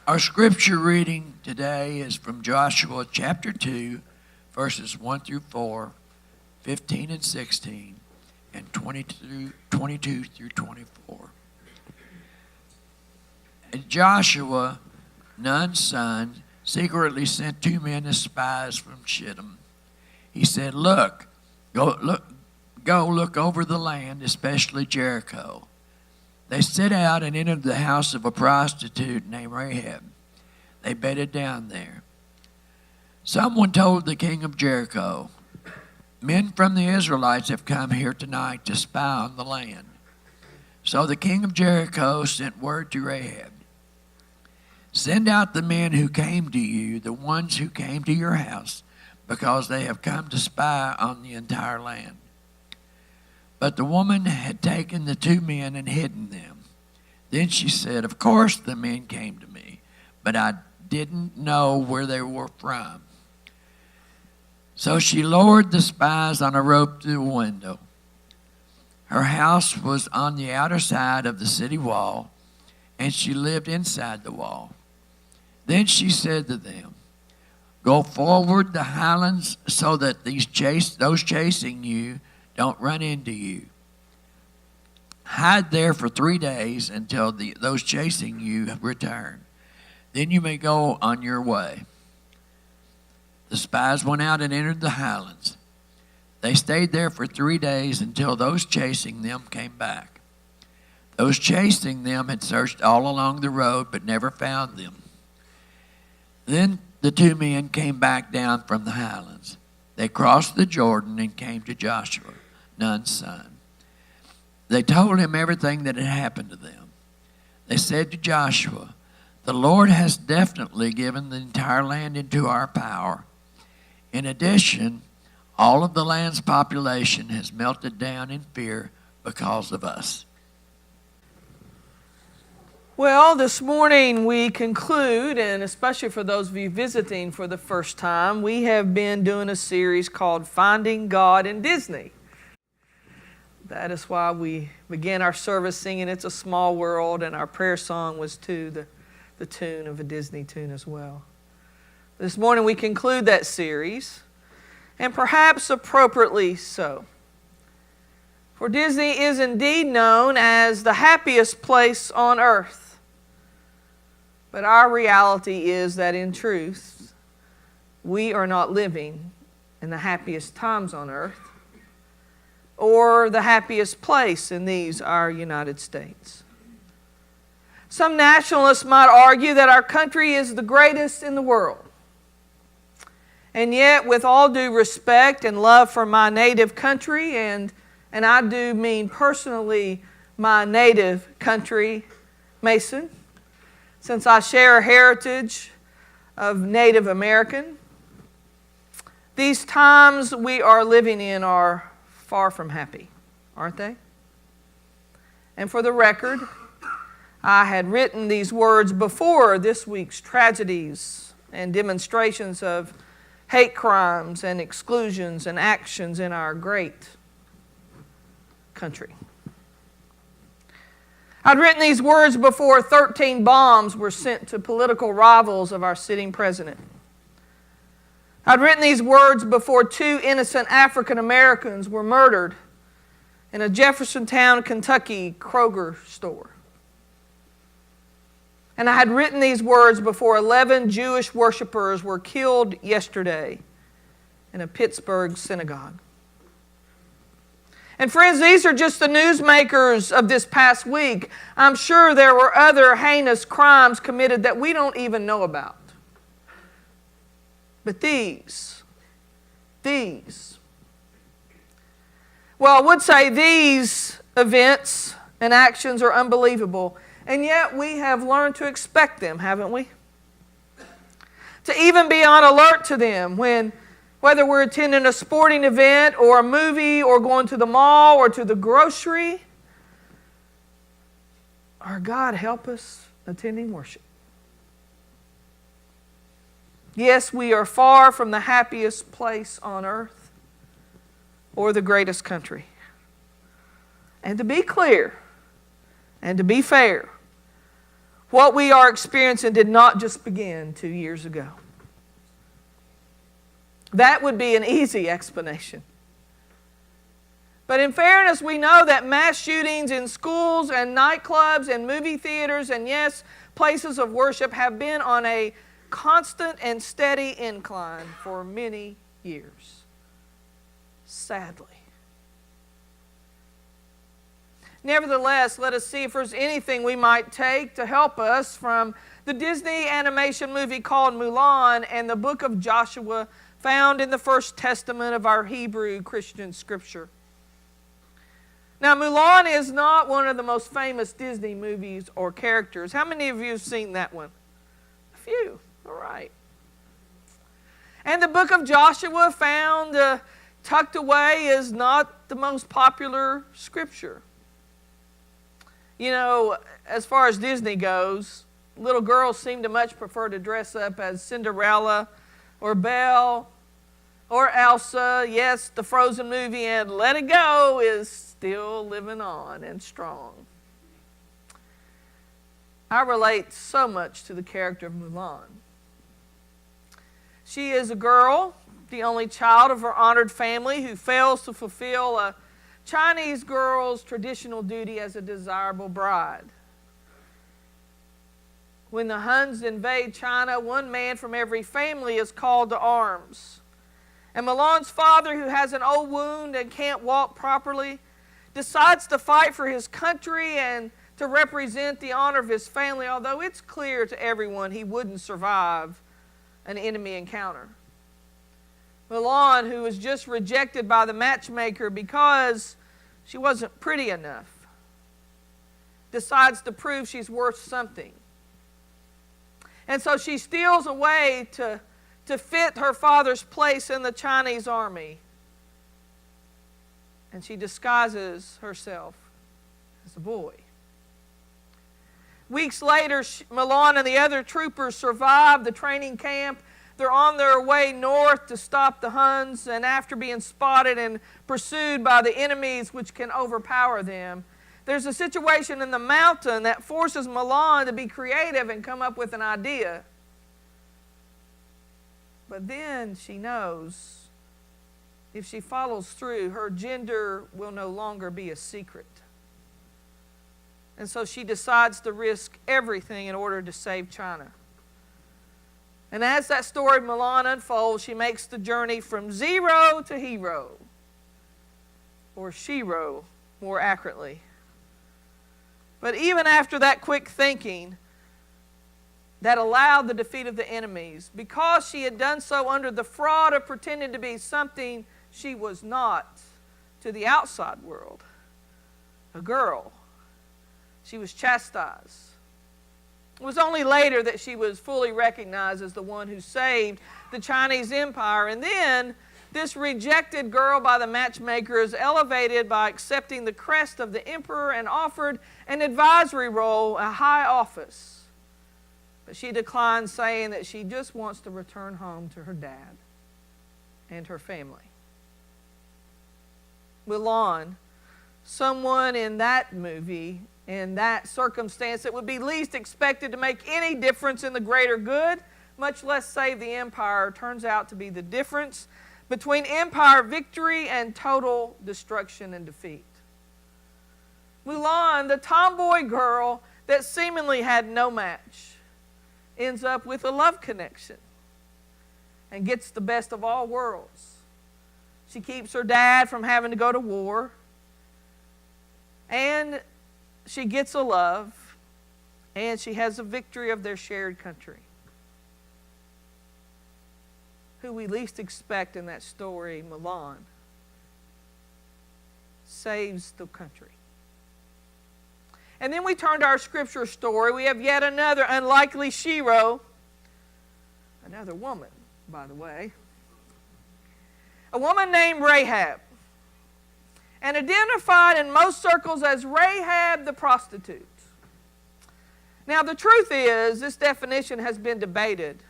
Our scripture reading today is from Joshua chapter 2, verses 1 through 4, 15 and 16, and 22 through 24. And Joshua, Nun's son, secretly sent 2 men as spies from Shittim. He said, Go look over the land, especially Jericho. They set out and entered the house of a prostitute named Rahab. They bedded down there. Someone told the king of Jericho, "Men from the Israelites have come here tonight to spy on the land." So the king of Jericho sent word to Rahab, "Send out the men who came to you, the ones who came to your house, because they have come to spy on the entire land." But the woman had taken the 2 men and hidden them. Then she said, "Of course the men came to me, but I didn't know where they were from." So she lowered the spies on a rope through the window. Her house was on the outer side of the city wall, and she lived inside the wall. Then she said to them, "Go forward the highlands so that those chasing you don't run into you. Hide there for 3 days until those chasing you return. Then you may go on your way." The spies went out and entered the highlands. They stayed there for 3 days until those chasing them came back. Those chasing them had searched all along the road but never found them. Then the 2 men came back down from the highlands. They crossed the Jordan and came to Joshua, Nun's son. They told him everything that had happened to them. They said to Joshua, "The Lord has definitely given the entire land into our power. In addition, all of the land's population has melted down in fear because of us." Well, this morning we conclude, and especially for those of you visiting for the first time, we have been doing a series called Finding God in Disney. That is why we began our service singing "It's a Small World," and our prayer song was to the tune of a Disney tune as well. This morning we conclude that series, and perhaps appropriately so. For Disney is indeed known as the happiest place on earth. But our reality is that in truth, we are not living in the happiest times on earth or the happiest place in these, our United States. Some nationalists might argue that our country is the greatest in the world. And yet, with all due respect and love for my native country, and I do mean personally my native country, Mason, since I share a heritage of Native American, these times we are living in are far from happy, aren't they? And for the record, I had written these words before this week's tragedies and demonstrations of hate crimes and exclusions and actions in our great country. I'd written these words before 13 bombs were sent to political rivals of our sitting president. I'd written these words before 2 innocent African Americans were murdered in a Jeffersontown, Kentucky Kroger store. And I had written these words before 11 Jewish worshipers were killed yesterday in a Pittsburgh synagogue. And friends, these are just the newsmakers of this past week. I'm sure there were other heinous crimes committed that we don't even know about. But these, well, I would say these events and actions are unbelievable. And yet we have learned to expect them, haven't we? To even be on alert to them whether we're attending a sporting event or a movie or going to the mall or to the grocery, or God help us, attending worship. Yes, we are far from the happiest place on earth or the greatest country. And to be clear and to be fair, What we are experiencing did not just begin 2 years ago. That would be an easy explanation. But in fairness, we know that mass shootings in schools and nightclubs and movie theaters and, yes, places of worship have been on a constant and steady incline for many years. Sadly. Nevertheless, let us see if there's anything we might take to help us from the Disney animation movie called Mulan and the book of Joshua found in the First Testament of our Hebrew Christian scripture. Now, Mulan is not one of the most famous Disney movies or characters. How many of you have seen that one? A few. All right. And the book of Joshua found tucked away is not the most popular scripture. You know, as far as Disney goes, little girls seem to much prefer to dress up as Cinderella or Belle or Elsa. Yes, the Frozen movie and Let It Go is still living on and strong. I relate so much to the character of Mulan. She is a girl, the only child of her honored family, who fails to fulfill a Chinese girl's traditional duty as a desirable bride. When the Huns invade China, one man from every family is called to arms. And Mulan's father, who has an old wound and can't walk properly, decides to fight for his country and to represent the honor of his family, although it's clear to everyone he wouldn't survive an enemy encounter. Mulan, who was just rejected by the matchmaker because she wasn't pretty enough, decides to prove she's worth something. And so she steals away to fit her father's place in the Chinese army. And she disguises herself as a boy. Weeks later, Mulan and the other troopers survive the training camp. They're on their way north to stop the Huns, and after being spotted and pursued by the enemies which can overpower them, there's a situation in the mountain that forces Mulan to be creative and come up with an idea. But then she knows if she follows through, her gender will no longer be a secret. And so she decides to risk everything in order to save China. And as that story of Mulan unfolds, she makes the journey from zero to hero, or shero, more accurately. But even after that quick thinking that allowed the defeat of the enemies, because she had done so under the fraud of pretending to be something she was not to the outside world, a girl, she was chastised. It was only later that she was fully recognized as the one who saved the Chinese Empire. And then this rejected girl by the matchmaker is elevated by accepting the crest of the emperor and offered an advisory role, a high office. But she declines, saying that she just wants to return home to her dad and her family. Mulan, someone in that movie, in that circumstance that would be least expected to make any difference in the greater good, much less save the empire, turns out to be the difference between empire victory and total destruction and defeat. Mulan, the tomboy girl that seemingly had no match, ends up with a love connection and gets the best of all worlds. She keeps her dad from having to go to war, and she gets a love, and she has a victory of their shared country. Who we least expect in that story, Mulan, saves the country. And then we turn to our scripture story. We have yet another unlikely shero, another woman, by the way. A woman named Rahab, and identified in most circles as Rahab the prostitute. Now, the truth is, this definition has been debated.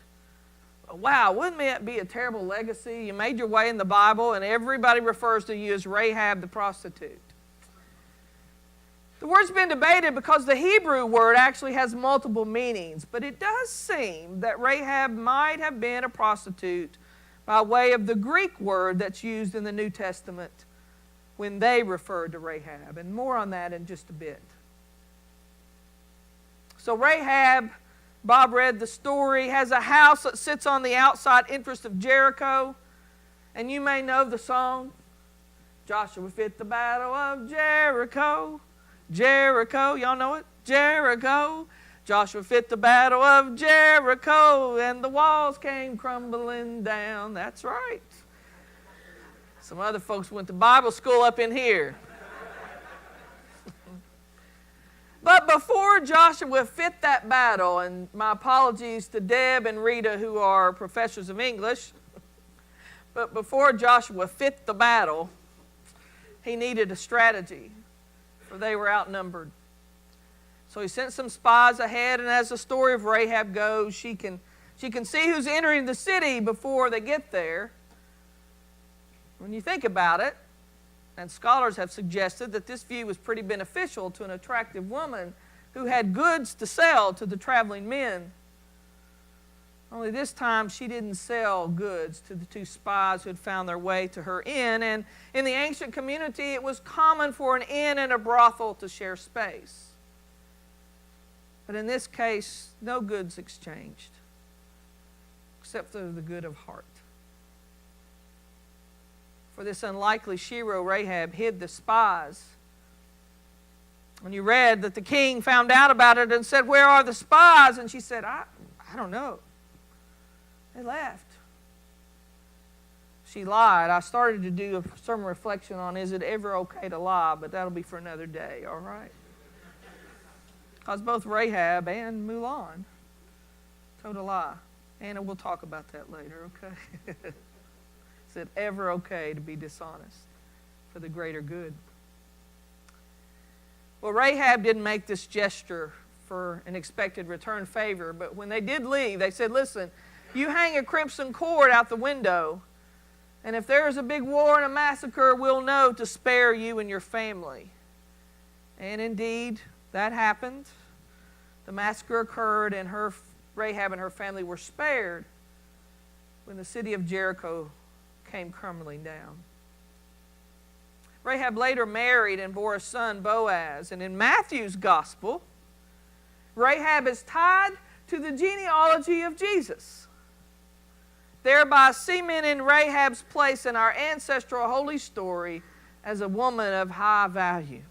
Wow, wouldn't that be a terrible legacy? You made your way in the Bible, and everybody refers to you as Rahab the prostitute. The word's been debated because the Hebrew word actually has multiple meanings, but it does seem that Rahab might have been a prostitute by way of the Greek word that's used in the New Testament when they referred to Rahab. And more on that in just a bit. So Rahab, Bob read the story, has a house that sits on the outside entrance of Jericho. And you may know the song, Joshua fit the battle of Jericho. Jericho, y'all know it? Jericho. Joshua fit the battle of Jericho, and the walls came crumbling down. That's right. Some other folks went to Bible school up in here. But before Joshua fit that battle, and my apologies to Deb and Rita who are professors of English, but before Joshua fit the battle, he needed a strategy, for they were outnumbered. So he sent some spies ahead, and as the story of Rahab goes, she can see who's entering the city before they get there. When you think about it, and scholars have suggested that this view was pretty beneficial to an attractive woman who had goods to sell to the traveling men. Only this time she didn't sell goods to the two spies who had found their way to her inn. And in the ancient community, it was common for an inn and a brothel to share space. But in this case, no goods exchanged, except for the good of heart. For this unlikely shero, Rahab hid the spies. When you read that the king found out about it and said, "Where are the spies?" And she said, I don't know. They left. She lied. I started to do some reflection on, is it ever okay to lie? But that'll be for another day, all right? Because both Rahab and Mulan told a lie. Anna, we'll talk about that later, okay? Is it ever okay to be dishonest for the greater good? Well, Rahab didn't make this gesture for an expected return favor, but when they did leave, they said, "Listen, you hang a crimson cord out the window, and if there is a big war and a massacre, we'll know to spare you and your family." And indeed, that happened. The massacre occurred, and Rahab and her family were spared when the city of Jericho came crumbling down. Rahab later married and bore a son, Boaz. And in Matthew's gospel, Rahab is tied to the genealogy of Jesus, thereby cementing Rahab's place in our ancestral holy story as a woman of high value.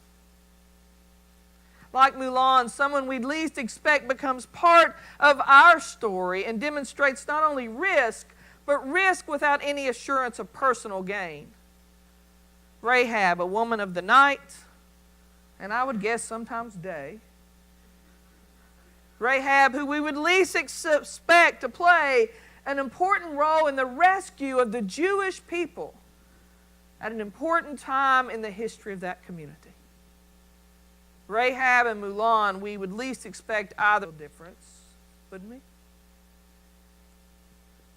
Like Mulan, someone we'd least expect becomes part of our story and demonstrates not only risk, but risk without any assurance of personal gain. Rahab, a woman of the night, and I would guess sometimes day. Rahab, who we would least expect to play an important role in the rescue of the Jewish people at an important time in the history of that community. Rahab and Mulan, we would least expect either difference, wouldn't we?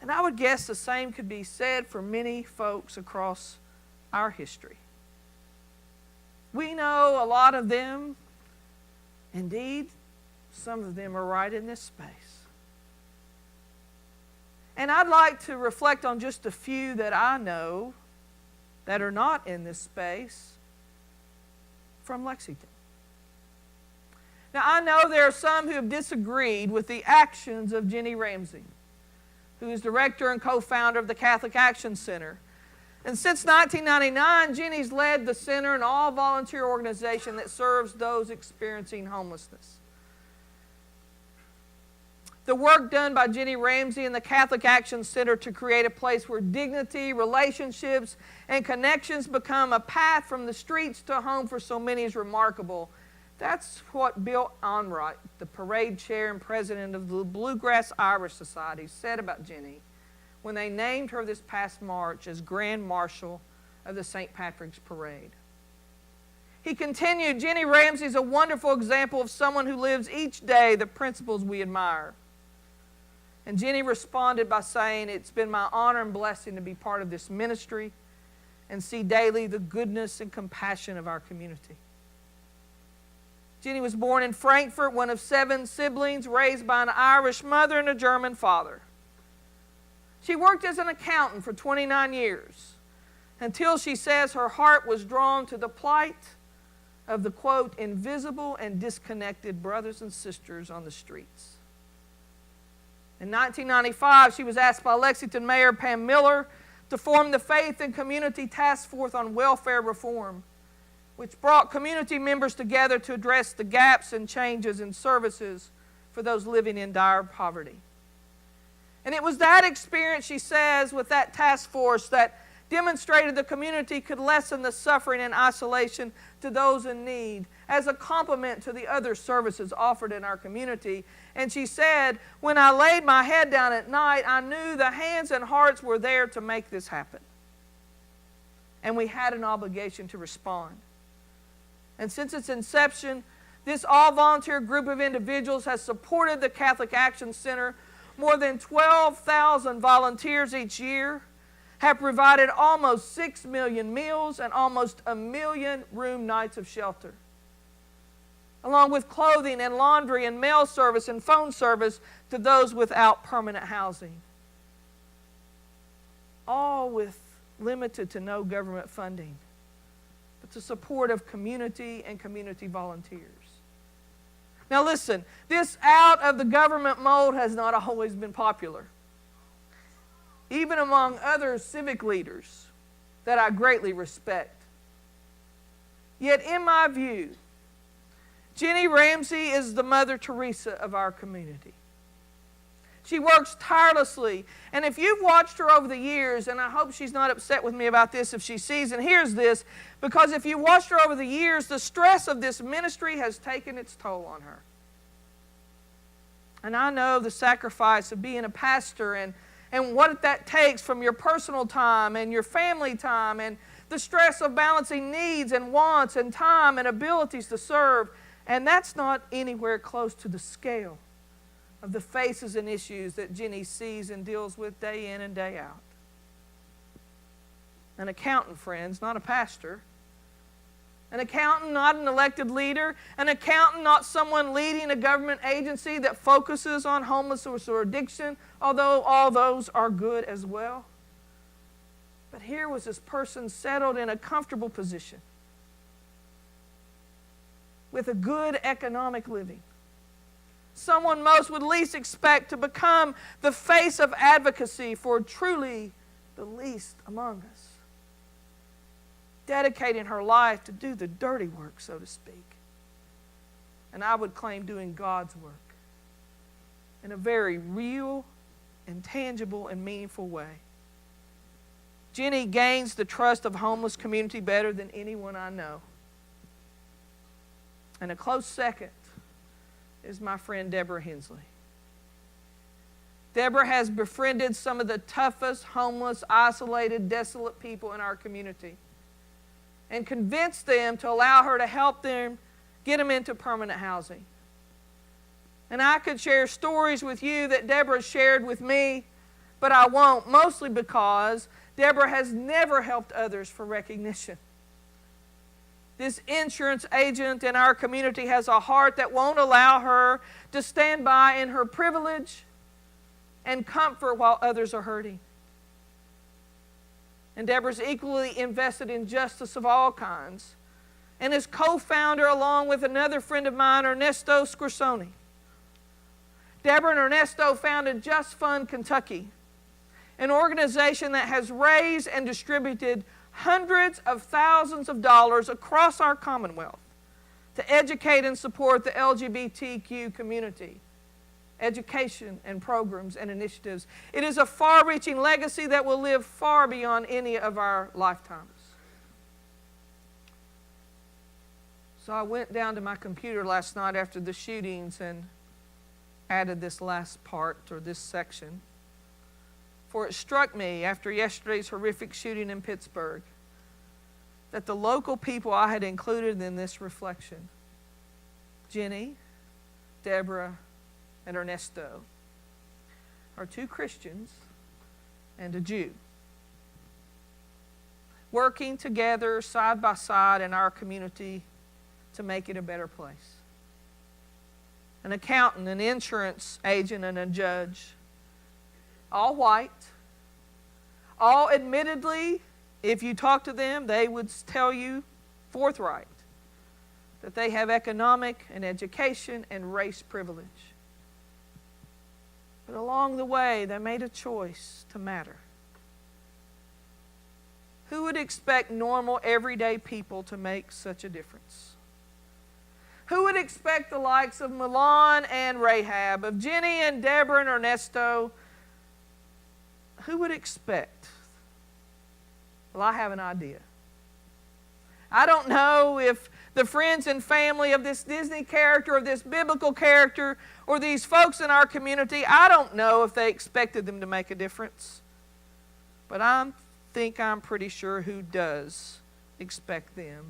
And I would guess the same could be said for many folks across our history. We know a lot of them. Indeed, some of them are right in this space. And I'd like to reflect on just a few that I know that are not in this space from Lexington. Now, I know there are some who have disagreed with the actions of Jenny Ramsey, who is director and co-founder of the Catholic Action Center. And since 1999, Jenny's led the center, an all-volunteer organization that serves those experiencing homelessness. The work done by Jenny Ramsey and the Catholic Action Center to create a place where dignity, relationships, and connections become a path from the streets to a home for so many is remarkable. That's what Bill Onright, the parade chair and president of the Bluegrass Irish Society, said about Jenny when they named her this past March as Grand Marshal of the St. Patrick's Parade. He continued, "Jenny Ramsey is a wonderful example of someone who lives each day the principles we admire." And Jenny responded by saying, "It's been my honor and blessing to be part of this ministry and see daily the goodness and compassion of our community." Jenny was born in Frankfurt, one of 7 siblings, raised by an Irish mother and a German father. She worked as an accountant for 29 years until she says her heart was drawn to the plight of the, quote, invisible and disconnected brothers and sisters on the streets. In 1995, she was asked by Lexington Mayor Pam Miller to form the Faith and Community Task Force on Welfare Reform, which brought community members together to address the gaps and changes in services for those living in dire poverty. And it was that experience, she says, with that task force that demonstrated the community could lessen the suffering and isolation to those in need as a complement to the other services offered in our community. And she said, when I laid my head down at night, I knew the hands and hearts were there to make this happen. And we had an obligation to respond. And since its inception, this all-volunteer group of individuals has supported the Catholic Action Center. More than 12,000 volunteers each year, have provided almost 6 million meals and almost 1 million room nights of shelter, along with clothing and laundry and mail service and phone service to those without permanent housing, all with limited to no government funding, but the support of community and community volunteers. Now listen, this out of the government mode has not always been popular, even among other civic leaders that I greatly respect. Yet in my view, Jenny Ramsey is the Mother Teresa of our community. She works tirelessly, and if you've watched her over the years, and I hope she's not upset with me about this if she sees and hears this, because if you watched her over the years, the stress of this ministry has taken its toll on her. And I know the sacrifice of being a pastor and what that takes from your personal time and your family time and the stress of balancing needs and wants and time and abilities to serve. And that's not anywhere close to the scale of the faces and issues that Jenny sees and deals with day in and day out. An accountant, friends, not a pastor. An accountant, not an elected leader. An accountant, not someone leading a government agency that focuses on homelessness or addiction, although all those are good as well. But here was this person settled in a comfortable position with a good economic living. Someone most would least expect to become the face of advocacy for truly the least among us, dedicating her life to do the dirty work, so to speak. And I would claim doing God's work in a very real and tangible and meaningful way. Jenny gains the trust of homeless community better than anyone I know. And a close second is my friend Deborah Hensley. Deborah has befriended some of the toughest, homeless, isolated, desolate people in our community and convinced them to allow her to help them get them into permanent housing. And I could share stories with you that Deborah shared with me, but I won't, mostly because Deborah has never helped others for recognition. This insurance agent in our community has a heart that won't allow her to stand by in her privilege and comfort while others are hurting. And Deborah's equally invested in justice of all kinds and is co-founder along with another friend of mine, Ernesto Scorsoni. Deborah and Ernesto founded Just Fund Kentucky, an organization that has raised and distributed hundreds of thousands of dollars across our Commonwealth to educate and support the LGBTQ community, education and programs and initiatives. It is a far-reaching legacy that will live far beyond any of our lifetimes. So I went down to my computer last night after the shootings and added this last part or this section. For it struck me after yesterday's horrific shooting in Pittsburgh that the local people I had included in this reflection, Jenny, Deborah, and Ernesto, are 2 Christians and a Jew, working together side by side in our community to make it a better place. an accountant, an insurance agent, and a judge. All white. All admittedly, if you talk to them, they would tell you forthright that they have economic and education and race privilege. But along the way, they made a choice to matter. Who would expect normal, everyday people to make such a difference? Who would expect the likes of Milan and Rahab, of Jenny and Deborah and Ernesto? Who would expect? Well, I have an idea. I don't know if the friends and family of this Disney character, of this biblical character, or these folks in our community, I don't know if they expected them to make a difference. But I'm pretty sure who does expect them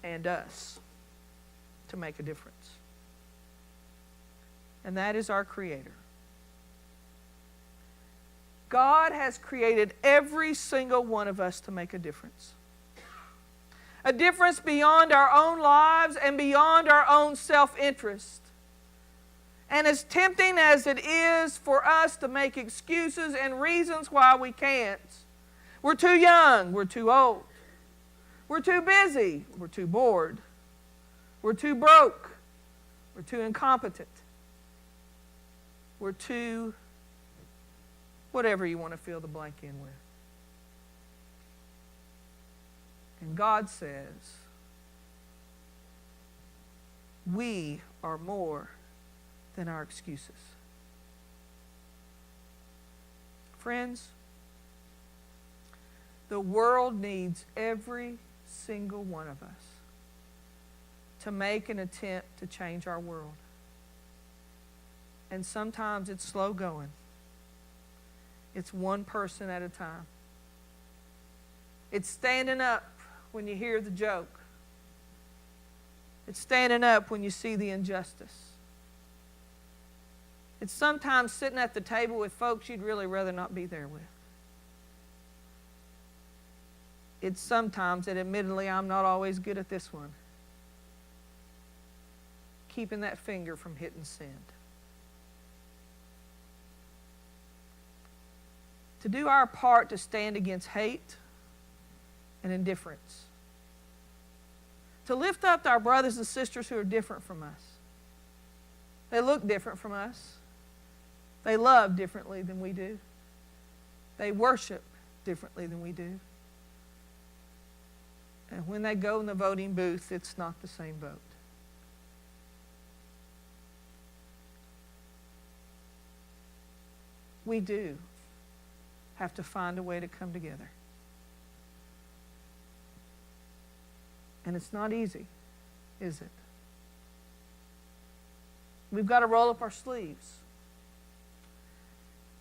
and us to make a difference. And that is our Creator. God has created every single one of us to make a difference. A difference beyond our own lives and beyond our own self-interest. And as tempting as it is for us to make excuses and reasons why we can't, we're too young, we're too old, we're too busy, we're too bored, we're too broke, we're too incompetent, we're too whatever you want to fill the blank in with. And God says, we are more than our excuses. Friends, the world needs every single one of us to make an attempt to change our world. And sometimes it's slow going. It's one person at a time. It's standing up when you hear the joke. It's standing up when you see the injustice. It's sometimes sitting at the table with folks you'd really rather not be there with. It's sometimes, and admittedly I'm not always good at this one, keeping that finger from hitting send. To do our part to stand against hate and indifference. To lift up our brothers and sisters who are different from us. They look different from us. They love differently than we do. They worship differently than we do. And when they go in the voting booth, it's not the same vote. We do have to find a way to come together. And it's not easy, is it? We've got to roll up our sleeves.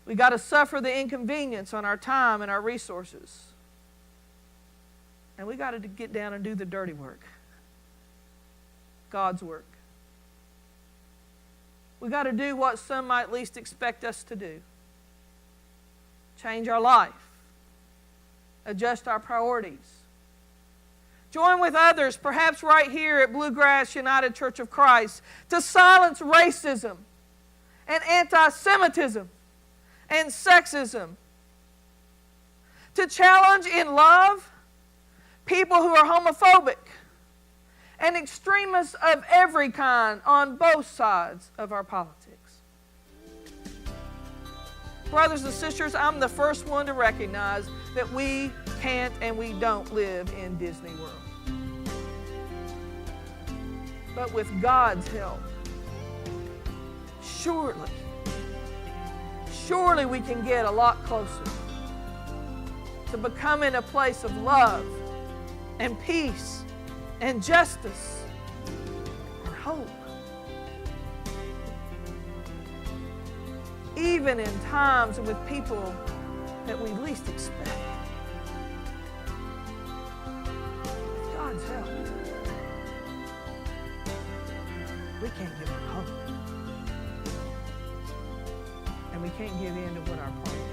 We've got to suffer the inconvenience on our time and our resources. And we've got to get down and do the dirty work. God's work. We've got to do what some might least expect us to do. Change our life. Adjust our priorities. Join with others, perhaps right here at Bluegrass United Church of Christ, to silence racism and anti-Semitism and sexism. To challenge in love people who are homophobic and extremists of every kind on both sides of our politics. Brothers and sisters, I'm the first one to recognize that we can't and we don't live in Disney World. But with God's help, surely we can get a lot closer to becoming a place of love and peace and justice and hope. Even in times and with people that we least expect. With God's help, we can't give up hope. And we can't give in to what our part is.